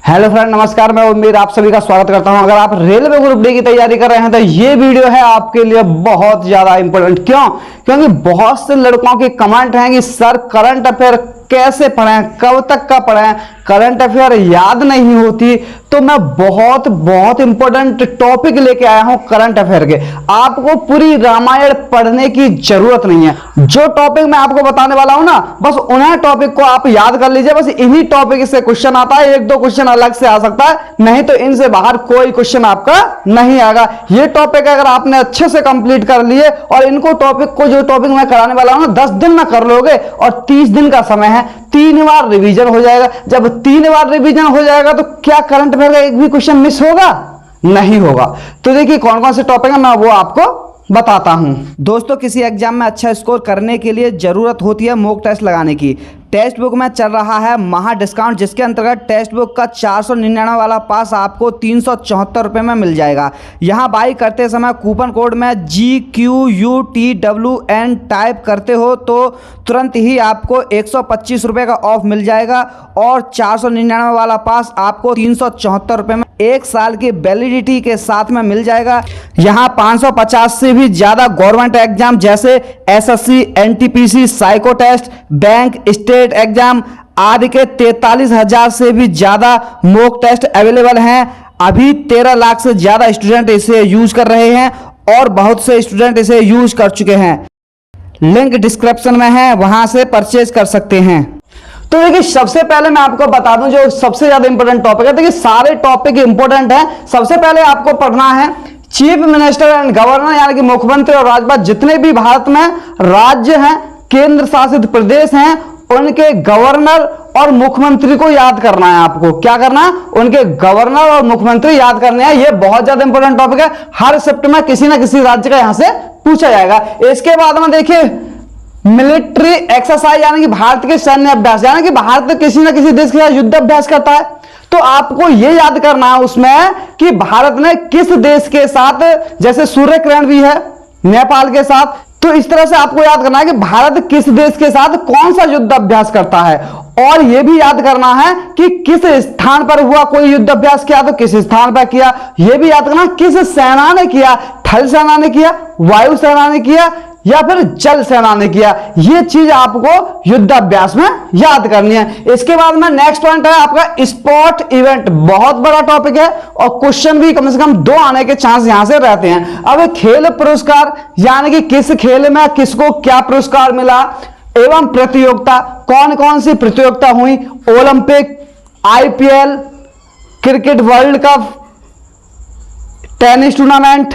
Hello friend, नमस्कार। मैं उम्मीद आप सभी का स्वागत करता हूं। अगर आप रेलवे ग्रुप डी की तैयारी कर रहे हैं तो ये वीडियो है आपके लिए बहुत ज्यादा इंपॉर्टेंट। क्यों? क्योंकि बहुत से लड़कों के कमेंट हैं कि सर करंट अफेयर कैसे पढ़ें, कब तक का पढ़ें, करंट अफेयर याद नहीं होती। तो मैं बहुत इंपॉर्टेंट टॉपिक लेके आया हूं करंट अफेयर के। आपको पूरी रामायण पढ़ने की जरूरत नहीं है। जो टॉपिक मैं आपको बताने वाला हूं ना, बस उन्हें टॉपिक को आप याद कर लीजिए। बस इन्हीं टॉपिक से क्वेश्चन आता है, एक दो क्वेश्चन अलग से आ सकता है, नहीं तो इनसे बाहर कोई क्वेश्चन आपका नहीं आएगा। ये टॉपिक अगर आपने अच्छे से कंप्लीट कर लिए और इनको जो टॉपिक मैं कराने वाला हूं ना 10 दिन में कर लोगे और 30 दिन का समय है, 3 बार रिवीजन हो जाएगा। जब 3 बार रिवीजन हो जाएगा तो क्या करंट अफेयर का एक भी क्वेश्चन मिस होगा? नहीं होगा। तो देखिए कौन कौन से टॉपिक है, मैं वो आपको बताता हूं। दोस्तों, किसी एग्जाम में अच्छा स्कोर करने के लिए जरूरत होती है मॉक टेस्ट लगाने की। टेक्स्ट बुक में चल रहा है महा डिस्काउंट, जिसके अंतर्गत टेक्स्ट बुक का 499 वाला पास आपको 374 रुपये में मिल जाएगा। यहाँ बाई करते समय कूपन कोड में GQUTWN टाइप करते हो तो तुरंत ही आपको 125 रुपये का ऑफ मिल जाएगा और 499 वाला पास आपको 374 रुपये में 1 साल की वैलिडिटी के साथ में मिल जाएगा। यहाँ 550 से भी ज़्यादा गवर्नमेंट एग्जाम जैसे SSC, NTPC, psycho test, bank, state exam आदि के 43,000 से भी ज़्यादा मॉक टेस्ट अवेलेबल हैं। अभी 13 लाख से ज़्यादा स्टूडेंट इसे यूज कर रहे हैं और बहुत से स्टूडेंट इसे यूज कर चुके हैं। लिंक डिस्क्रिप्शन में है, वहां से परचेज कर सकते हैं। तो देखिए सबसे पहले मैं आपको बता दूं जो सबसे ज्यादा इंपॉर्टेंट टॉपिक है। देखिए सारे टॉपिक इंपॉर्टेंट हैं। सबसे पहले आपको पढ़ना है चीफ मिनिस्टर एंड गवर्नर, यानी कि मुख्यमंत्री और राज्यपाल, जितने भी भारत में राज्य हैं, केंद्र शासित प्रदेश हैं, उनके गवर्नर और मुख्यमंत्री को याद करना है। आपको क्या करना है? उनके गवर्नर और मुख्यमंत्री याद करने हैं। यह बहुत ज्यादा इंपॉर्टेंट टॉपिक है। हर शिफ्ट में किसी ना किसी राज्य का यहां से पूछा जाएगा। इसके बाद में देखिए मिलिट्री एक्सरसाइज, यानी कि भारत के सैन्य अभ्यास, यानी कि भारत किसी ना किसी देश के साथ युद्ध अभ्यास करता है। तो आपको यह याद करना है उसमें कि भारत ने किस देश के साथ, जैसे सूर्य ग्रहण भी है नेपाल के साथ, तो इस तरह से आपको याद करना है कि भारत किस देश के साथ कौन सा युद्ध अभ्यास करता है। और यह भी याद करना है कि किस स्थान पर हुआ, कोई युद्ध अभ्यास किया तो किस स्थान पर किया। यह भी याद करना किस सेना ने किया, थल सेना ने किया, वायु सेना ने किया या फिर जल सेना ने किया। यह चीज आपको युद्ध अभ्यास में याद करनी है। इसके बाद में नेक्स्ट पॉइंट है आपका स्पोर्ट इवेंट। बहुत बड़ा टॉपिक है और क्वेश्चन भी कम से कम 2 आने के चांस यहां से रहते हैं। अब खेल पुरस्कार, यानी कि किस खेल में किसको क्या पुरस्कार मिला, एवं प्रतियोगिता, कौन कौन सी प्रतियोगिता हुई, Olympic, IPL, cricket world cup, tennis tournament,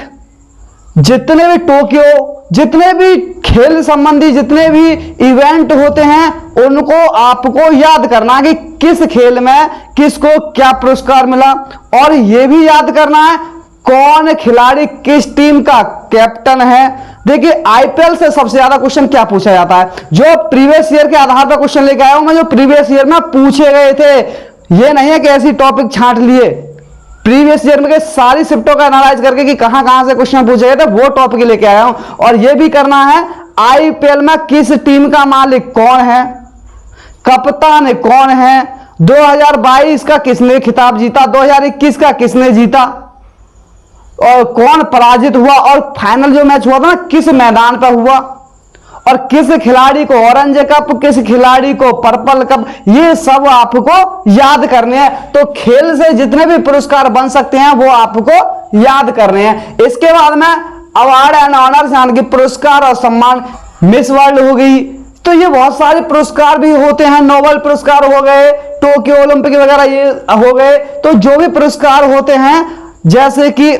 जितने भी टोक्यो, जितने भी खेल संबंधी जितने भी इवेंट होते हैं उनको आपको याद करना कि किस खेल में किसको क्या पुरस्कार मिला। और यह भी याद करना है कौन खिलाड़ी किस टीम का कैप्टन है। देखिए IPL से सबसे ज्यादा क्वेश्चन क्या पूछा जाता है, जो प्रीवियस ईयर के आधार पर क्वेश्चन लेके आया हूं मैं, जो प्रीवियस ईयर में पूछे गए थे। यह नहीं है कि ऐसी टॉपिक छांट लिए, प्रीवियस ईयर में सारी शिफ्टों का एनालाइज करके कि कहां से क्वेश्चन पूछे गए थे वो टॉपिक लेके आया हूं। और यह भी करना है IPL में किस टीम का मालिक कौन है, कप्तान कौन है, 2022 का किसने खिताब जीता, 2021 का किसने जीता और कौन पराजित हुआ, और फाइनल जो मैच हुआ था ना किस मैदान पर हुआ, और किस खिलाड़ी को ऑरेंज कप, किस खिलाड़ी को पर्पल कप, ये सब आपको याद करने हैं। तो खेल से जितने भी पुरस्कार बन सकते हैं वो आपको याद करने हैं। इसके बाद में अवार्ड एंड ऑनर्स, यानी कि पुरस्कार और सम्मान। मिस वर्ल्ड हो गई, तो ये बहुत सारे पुरस्कार भी होते हैं, नोबेल पुरस्कार हो गए, टोक्यो ओलंपिक वगैरह ये हो गए। तो जो भी पुरस्कार होते हैं जैसे कि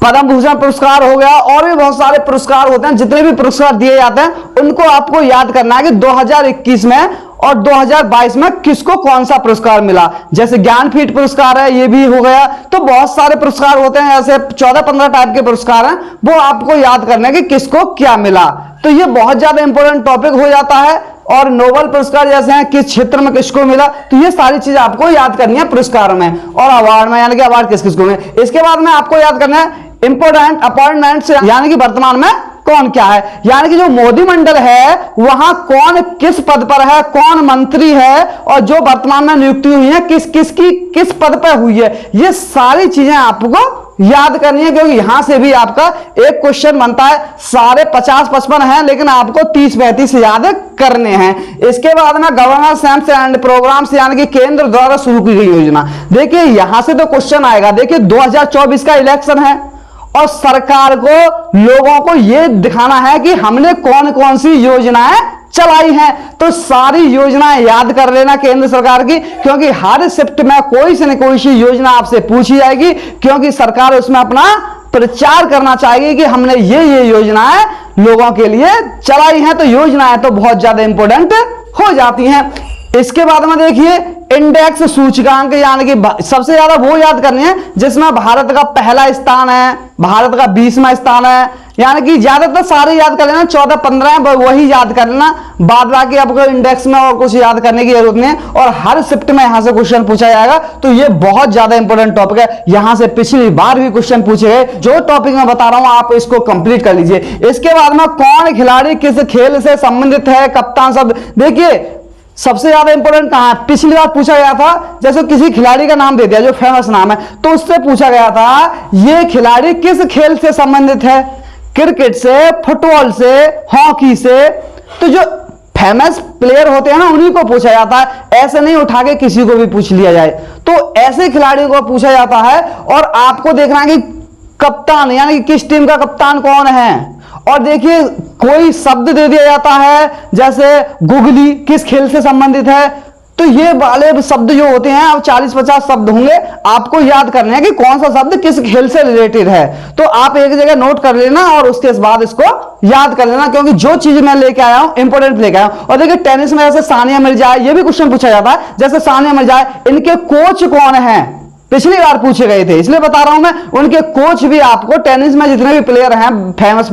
पद्म भूषण पुरस्कार हो गया, और भी बहुत सारे पुरस्कार होते हैं, जितने भी पुरस्कार दिए जाते हैं उनको आपको याद करना है कि 2021 में और 2022 में किसको कौन सा पुरस्कार मिला। जैसे ज्ञानपीठ पुरस्कार है, ये भी हो गया। तो बहुत सारे पुरस्कार होते हैं, ऐसे 14-15 टाइप के पुरस्कार हैं, वो आपको याद करना है कि किसको क्या मिला। तो ये बहुत ज्यादा इंपॉर्टेंट टॉपिक हो जाता है। और नोबेल पुरस्कार जैसे हैं किस क्षेत्र में किसको मिला, तो ये सारी चीजें आपको याद करनी है पुरस्कार में और अवार्ड में, यानी कि अवार्ड किस किसको मिले। इसके बाद में आपको याद करना है इंपोर्टेंट अपॉइंटमेंट्स, यानी कि वर्तमान में कौन क्या है, यानी कि जो मोदी मंडल है वहां कौन किस पद पर है, कौन मंत्री है, और जो वर्तमान में नियुक्ति हुई है किस पद पर हुई है, ये सारी चीजें आपको याद करनी है, क्योंकि यहां से भी आपका एक क्वेश्चन बनता है। सारे 50-55 हैं, लेकिन आपको 30-35 याद करने हैं। इसके बाद में गवर्नमेंट एंड प्रोग्राम्स, यानी कि केंद्र द्वारा शुरू की गई योजना। देखिए यहां से तो क्वेश्चन आएगा। देखिए 2024 का इलेक्शन है और सरकार को, लोगों को यह दिखाना है कि हमने कौन कौन सी योजनाएं चलाई हैं। तो सारी योजनाएं याद कर लेना केंद्र सरकार की, क्योंकि हर शिफ्ट में कोई से न कोई सी योजना आपसे पूछी जाएगी, क्योंकि सरकार उसमें अपना प्रचार करना चाहेगी कि हमने ये योजनाएं लोगों के लिए चलाई हैं। तो योजनाएं तो बहुत ज्यादा इंपॉर्टेंट हो जाती हैं। इसके बाद में देखिए इंडेक्स सूचकांक, यानी कि सबसे ज्यादा वो याद करनी है जिसमें भारत का पहला स्थान है, भारत का 20वां स्थान है, यानी कि ज्यादातर सारे याद कर लेना, 14-15 है वही याद कर लेना, बाद बाकी आपको इंडेक्स में और कुछ याद करने की जरूरत नहीं है। और हर शिफ्ट में यहां से क्वेश्चन पूछा जाएगा, तो ये बहुत ज्यादा इंपॉर्टेंट टॉपिक है। यहां से पिछली बार भी क्वेश्चन पूछे गए। जो टॉपिक मैं बता रहा हूं आप इसको कंप्लीट कर लीजिए। इसके बाद में कौन खिलाड़ी किस खेल से संबंधित है, कप्तान शब्द। देखिए सबसे ज्यादा इंपॉर्टेंट कहां है, पिछली बार पूछा गया था, जैसे किसी खिलाड़ी का नाम दे दिया जो फेमस नाम है, तो उससे पूछा गया था ये खिलाड़ी किस खेल से संबंधित है, क्रिकेट से, फुटबॉल से, हॉकी से। तो जो फेमस प्लेयर होते हैं ना उन्हीं को पूछा जाता है, ऐसे नहीं उठा के किसी को भी पूछ लिया जाए। तो ऐसे खिलाड़ियों को पूछा जाता है। और आपको देखना है कि कप्तान, यानी कि किस टीम का कप्तान कौन है। और देखिए कोई शब्द दे दिया जाता है, जैसे गुगली किस खेल से संबंधित है। तो ये वाले शब्द जो होते हैं, अब 40-50 शब्द होंगे, आपको याद करने हैं कि कौन सा शब्द किस खेल से रिलेटेड है। तो आप एक जगह नोट कर लेना और उसके बाद इसको याद कर लेना, क्योंकि जो चीज मैं लेके आया हूं इंपॉर्टेंट लेके आया हूं। और देखिए टेनिस में जैसे सानिया मिर्जा, ये भी क्वेश्चन पूछा जाता है, जैसे सानिया मिर्जा, इनके कोच कौन है, पिछली बार पूछे गए थे, इसलिए बता रहा हूं मैं। उनके कोच भी आपको, टेनिस में जितने भी प्लेयर हैं फेमस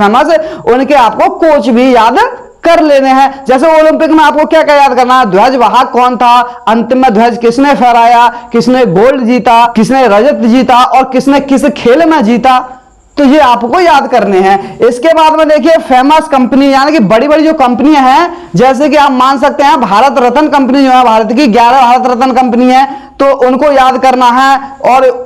उनके आपको कोच भी याद कर लेने हैं। जैसे ओलंपिक में आपको क्या क्या याद करना है, ध्वज वाहक कौन था, अंतिम में ध्वज किसने फहराया, किसने गोल्ड जीता, किसने रजत जीता, और किसने किस खेल में जीता। तो ये आपको याद करने हैं। इसके बाद में देखिए फेमस कंपनी, यानी कि बड़ी बड़ी जो कंपनियां हैं, जैसे कि आप मान सकते हैं भारत रत्न कंपनी जो है, भारत की 11 भारत रत्न कंपनी है, तो उनको याद करना है।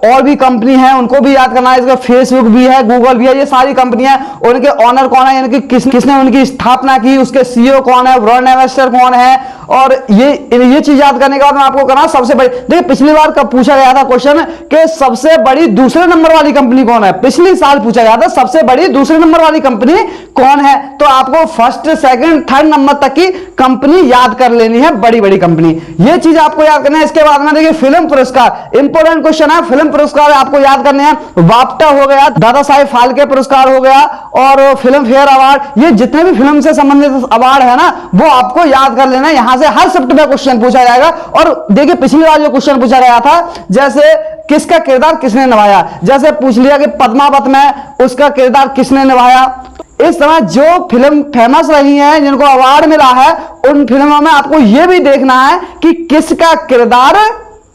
और भी कंपनी है उनको भी याद करना है। इसका फेसबुक भी है, गूगल भी है, ये सारी कंपनियां, उनके ऑनर कौन है, यानी कि किसने उनकी स्थापना की, उसके सीईओ कौन है, ब्रांड एम्बेसडर कौन है। और ये चीज याद करने के बाद मैं आपको करना सबसे बड़ी, देखिए पिछली बार कब पूछा गया था क्वेश्चन कि सबसे बड़ी दूसरे नंबर वाली कंपनी कौन है, पिछली साल पूछा गया था सबसे बड़ी दूसरे नंबर वाली कंपनी कौन है। तो आपको फर्स्ट, सेकंड, थर्ड नंबर तक की कंपनी याद कर लेनी है, बड़ी बड़ी कंपनी, ये चीज आपको याद करना है। इसके बाद में देखिए फिल्म पुरस्कार, इंपॉर्टेंट क्वेश्चन है। फिल्म पुरस्कार आपको याद करने हैं, बाफ्टा हो गया, दादा साहेब फाल्के पुरस्कार हो गया, और फिल्म फेयर अवार्ड, ये जितने भी फिल्म से संबंधित अवार्ड है ना, वो आपको याद कर लेना है। यहां से हर शिफ्ट में क्वेश्चन पूछा जाएगा। और देखिए पिछली बार जो क्वेश्चन पूछा गया था, जैसे किसका किरदार किसने निभाया, जैसे पूछ लिया कि पद्मावत में उसका किरदार किसने निभाया। इस तरह जो फिल्म फेमस रही है, जिनको अवार्ड मिला है, उन फिल्मों में आपको यह भी देखना है कि किसका किरदार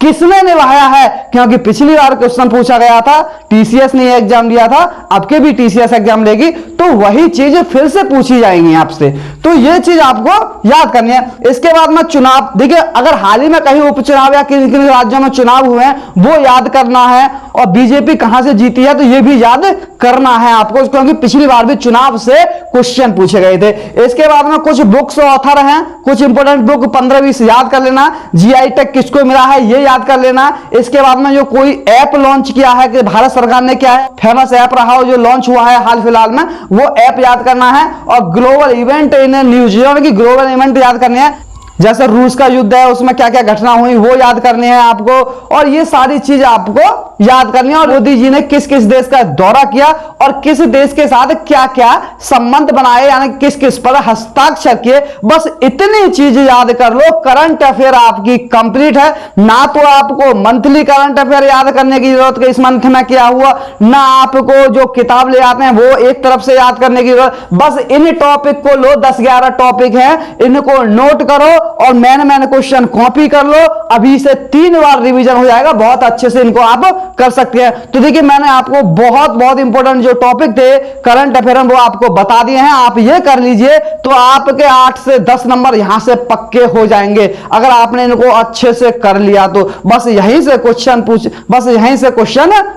किसने निभाया है, क्योंकि पिछली बार क्वेश्चन पूछा गया था, टीसीएस ने एग्जाम दिया था, आपके भी टीसीएस एग्जाम लेगी, तो वही चीज फिर से पूछी जाएंगी आपसे। तो ये चीज आपको याद करनी है। इसके बाद में चुनाव, देखिए अगर हाल ही में कहीं उपचुनाव या किन किन राज्यों में चुनाव हुए हैं वो याद करना है, और बीजेपी कहां से जीती है तो ये भी याद करना है आपको, क्योंकि पिछली बार भी चुनाव से क्वेश्चन पूछे गए थे। इसके बाद में कुछ बुक्स ऑथर हैं, कुछ इंपोर्टेंट बुक 15-20 याद कर लेना। जीआई टैग किसको मिला है ये याद कर लेना। इसके बाद में जो कोई ऐप लॉन्च किया है कि भारत सरकार ने, क्या है फेमस ऐप रहा हो जो लॉन्च हुआ है हाल फिलहाल में, वो ऐप याद करना है। और ग्लोबल इवेंट इन न्यूज, की ग्लोबल इवेंट याद करने हैं, जैसे रूस का युद्ध है उसमें क्या क्या घटना हुई वो याद करने हैं आपको, और ये सारी चीज आपको याद करनी है। और मोदी जी ने किस किस देश का दौरा किया और किस देश के साथ क्या क्या संबंध बनाए, यानी किस किस पर हस्ताक्षर किए, बस इतनी चीज याद कर लो। करंट अफेयर आपकी कंप्लीट है। ना तो आपको मंथली करंट अफेयर याद करने की जरूरत है इस मंथ में क्या हुआ, ना आपको जो किताब ले आते हैं वो एक तरफ से याद करने की जरूरत, बस इन टॉपिक को लो, 10-11 टॉपिक है, इनको नोट करो और मैंने क्वेश्चन कॉपी कर लो। अभी से 3 बार रिवीजन हो जाएगा, बहुत अच्छे से इनको आप कर सकते हैं। तो देखिए मैंने आपको बहुत इंपॉर्टेंट जो टॉपिक थे करंट अफेयर वो आपको बता दिए हैं। आप ये कर लीजिए तो आपके 8 से 10 नंबर यहां से पक्के हो जाएंगे अगर आपने इनको अच्छे से कर लिया तो। बस यहीं से क्वेश्चन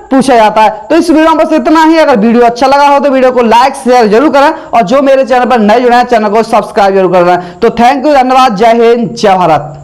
पूछा जाता है। तो इस वीडियो में बस इतना ही। अगर वीडियो अच्छा लगा हो तो वीडियो को लाइक शेयर जरूर करें और जो मेरे चैनल पर नए जुड़े हैं चैनल को सब्सक्राइब जरूर करना है। तो थैंक यू, धन्यवाद, जय हिंद, जय भारत।